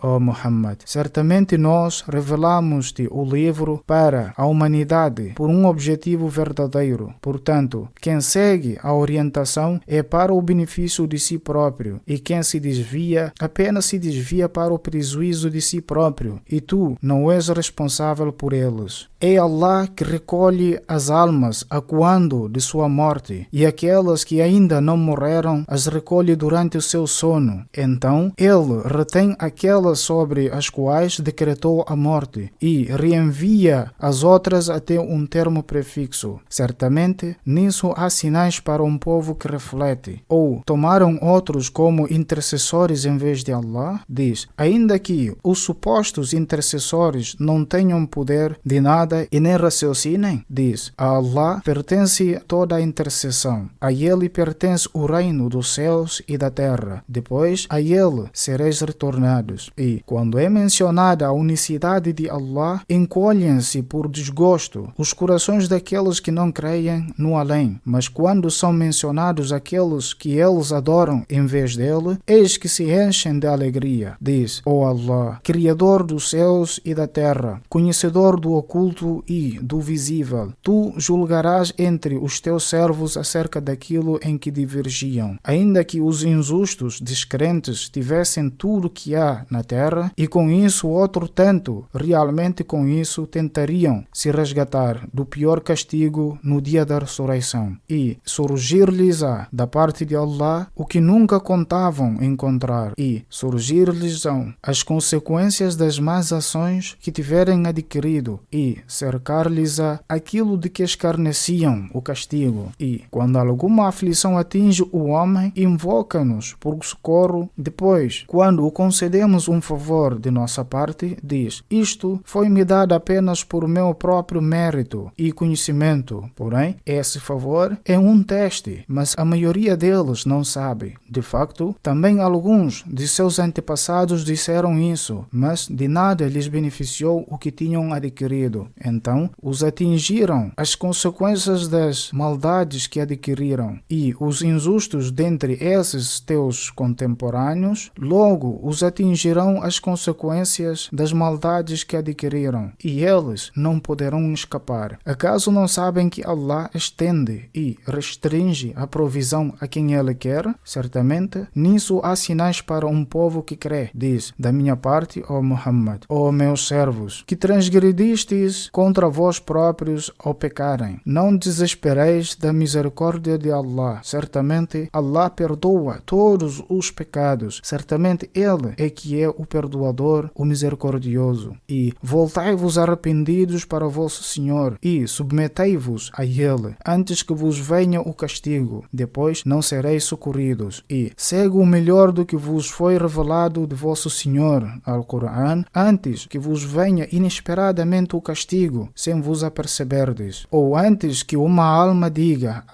ó Muhammad. Certamente nós revelamos-te o livro para a humanidade por um objetivo verdadeiro. Portanto, quem segue a orientação é para o benefício de si próprio, e quem se desvia apenas se desvia para o prejuízo de si próprio, e tu não és responsável por eles. É Allah que recolhe as almas acuando de sua morte, e aquelas que ainda não morreram as recolhe durante o seu sono. Então, Ele retém aquelas sobre as quais decretou a morte e reenvia as outras até um termo prefixo. Certamente, nisso há sinais para um povo que reflete. Ou tomaram outros como intercessores em vez de Allah? Diz, ainda que os supostos intercessores não tenham poder de nada e nem raciocinem, diz, a Allah pertence toda a intercessão. A Ele pertence o reino dos céus e da terra. Depois, a Ele sereis retornados. E, quando é mencionada a unicidade de Allah, encolhem-se por desgosto os corações daqueles que não creem no além. Mas quando são mencionados aqueles que eles adoram em vez dele, eis que se enchem de alegria. Diz, ó Allah, Criador dos céus e da terra, conhecedor do oculto e do visível, tu julgarás entre os teus servos acerca daquilo em que divergiam. Ainda que os injustos descrentes tivessem tudo que há na terra, e com isso outro tanto, realmente com isso tentariam se resgatar do pior castigo no dia da ressurreição, e surgir-lhes-á da parte de Allah o que nunca contavam encontrar, e surgir-lhes-ão as consequências das más ações que tiverem adquirido, e cercar-lhes-á aquilo de que escarneciam o castigo. E, quando alguma aflição atinge o homem, invoca-nos por socorro. Depois, quando o concedemos um favor de nossa parte, diz, isto foi-me dado apenas por meu próprio mérito e conhecimento. Porém, esse favor é um teste, mas a maioria deles não sabe. De facto, também alguns de seus antepassados disseram isso, mas de nada lhes beneficiou o que tinham adquirido. Então, os atingiram as consequências das maldades que adquiriram, e os injustos dentre esses teus contemporâneos, logo os atingirão as consequências das maldades que adquiriram, e eles não poderão escapar. Acaso não sabem que Allah estende e restringe a provisão a quem Ele quer? Certamente, nisso há sinais para um povo que crê. Diz, da minha parte, ó Muhammad, ó meus servos, que transgredistes contra vós próprios ao pecarem. Não desespereis da misericórdia de Allah. Certamente, Allah perdoa todos os pecados. Certamente, Ele é que é o perdoador, o misericordioso. E voltai-vos arrependidos para vosso Senhor e submetei-vos a Ele, antes que vos venha o castigo. Depois não sereis socorridos. E segue o melhor do que vos foi revelado de vosso Senhor, Al-Quran, antes que vos venha inesperadamente o castigo, sem vos aperceberdes. Ou antes que uma alma diga,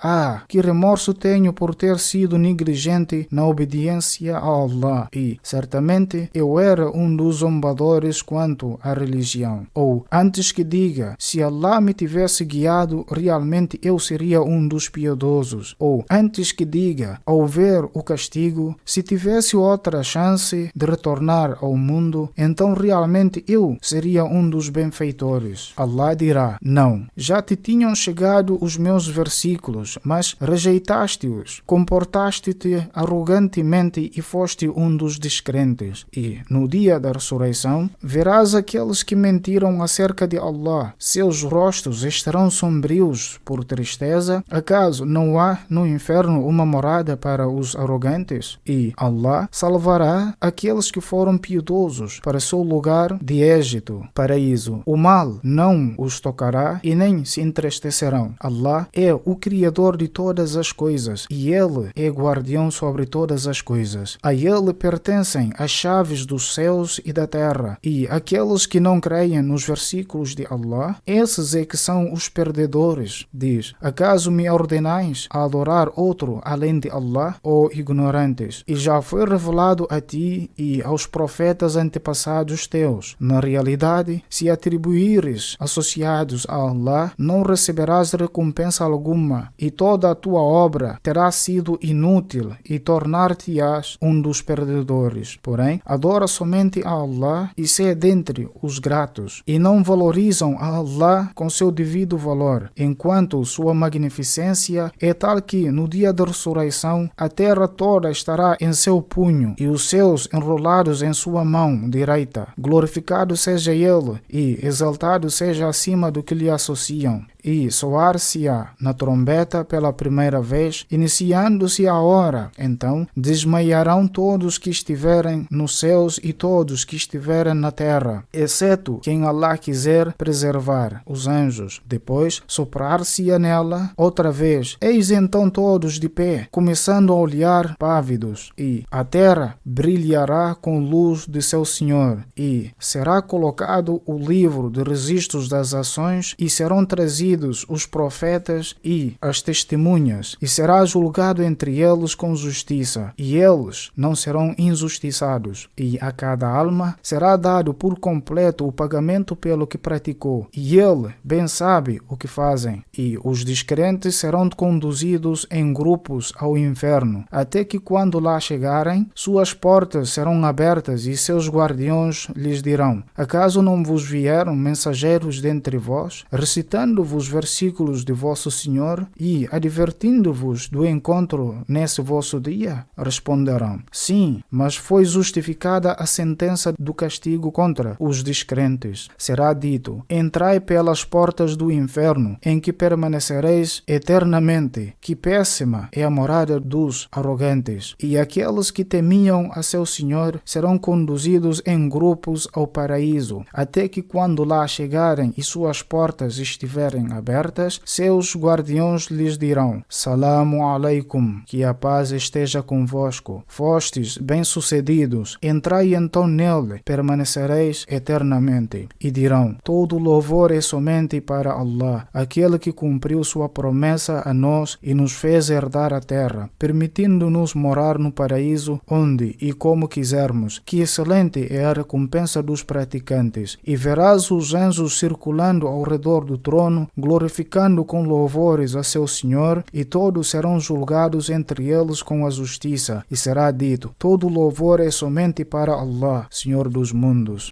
que remorso tenho por ter sido negligente na obediência a Allah, e certamente eu era um dos zombadores quanto à religião. Ou antes que diga, se Allah me tivesse guiado, realmente eu seria um dos piedosos. Ou antes que diga, ao ver o castigo, se tivesse outra chance de retornar ao mundo, então realmente eu seria um dos benfeitores. Allah dirá, não, já te tinham chegado os meus versículos, mas rejeitaste-os, comportaste-te arrogantemente e foste um dos descrentes. E, no dia da ressurreição, verás aqueles que mentiram acerca de Allah. Seus rostos estarão sombrios por tristeza. Acaso não há no inferno uma morada para os arrogantes? E Allah salvará aqueles que foram piedosos para seu lugar de êxito, paraíso. O mal não os tocará e nem se entristecerão. Allah é o Criador de todas as coisas e Ele é guardião sobre todas as coisas. A Ele pertencem as chaves dos céus e da terra. E aqueles que não creem nos versículos de Allah, esses é que são os perdedores. Diz, acaso me ordenais a adorar outro além de Allah, ó ignorantes? E já foi revelado a ti e aos profetas antepassados teus. Na realidade, se atribuíres estiveres associados a Allah, não receberás recompensa alguma, e toda a tua obra terá sido inútil e tornar-te-ás um dos perdedores. Porém, adora somente a Allah e sê dentre os gratos, e não valorizam a Allah com seu devido valor, enquanto sua magnificência é tal que, no dia da ressurreição, a terra toda estará em seu punho e os céus enrolados em sua mão direita. Glorificado seja ele e exaltado seja acima do que lhe associam. E soar-se-á na trombeta pela primeira vez, iniciando-se a hora. Então desmaiarão todos que estiverem nos céus e todos que estiverem na terra, exceto quem Allah quiser preservar, os anjos. Depois soprar-se-á nela outra vez. Eis então todos de pé, começando a olhar pávidos, e a terra brilhará com luz de seu Senhor, e será colocado o livro de registros das ações, e serão trazidos os profetas e as testemunhas, e será julgado entre eles com justiça, e eles não serão injustiçados. E a cada alma será dado por completo o pagamento pelo que praticou, e ele bem sabe o que fazem. E os descrentes serão conduzidos em grupos ao inferno, até que quando lá chegarem, suas portas serão abertas e seus guardiões lhes dirão: acaso não vos vieram mensageiros dentre vós, recitando-vos versículos de vosso Senhor e advertindo-vos do encontro nesse vosso dia? Responderão: sim, mas foi justificada a sentença do castigo contra os descrentes. Será dito: entrai pelas portas do inferno, em que permanecereis eternamente. Que péssima é a morada dos arrogantes. E aqueles que temiam a seu Senhor serão conduzidos em grupos ao paraíso, até que quando lá chegarem e suas portas estiverem abertas, seus guardiões lhes dirão: Salamu alaikum, que a paz esteja convosco. Fostes bem-sucedidos, entrai então nele, permanecereis eternamente. E dirão: todo louvor é somente para Allah, aquele que cumpriu sua promessa a nós e nos fez herdar a terra, permitindo-nos morar no paraíso onde e como quisermos. Que excelente é a recompensa dos praticantes. E verás os anjos circulando ao redor do trono, glorificando com louvores a seu Senhor, e todos serão julgados entre eles com a justiça. E será dito: todo louvor é somente para Allah, Senhor dos mundos.